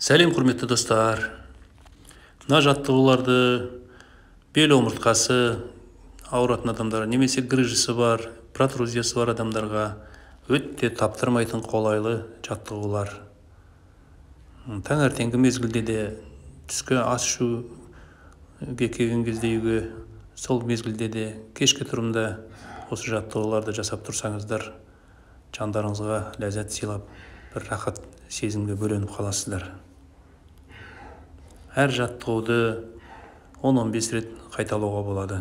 Сәлем құрметті достар. Мына жаттығуларды бел омыртқасы ауыратын адамдар, немесе грыжасы бар, протрузиясы бар адамдарға өте таптырмайтын қолайлы жаттығулар. Таңертеңгі мезгілде де, түскі ас ішуге келген кезде үйге, сол мезгілде де, кешкі тұрымда осы жаттығуларды жасап тұрсаңыздар, жандарыңызға ләззат сыйлап, бір рахат сезімге бөленіп қаласыздар. Әр жаттығуды 10-15 рет қайталауға болады.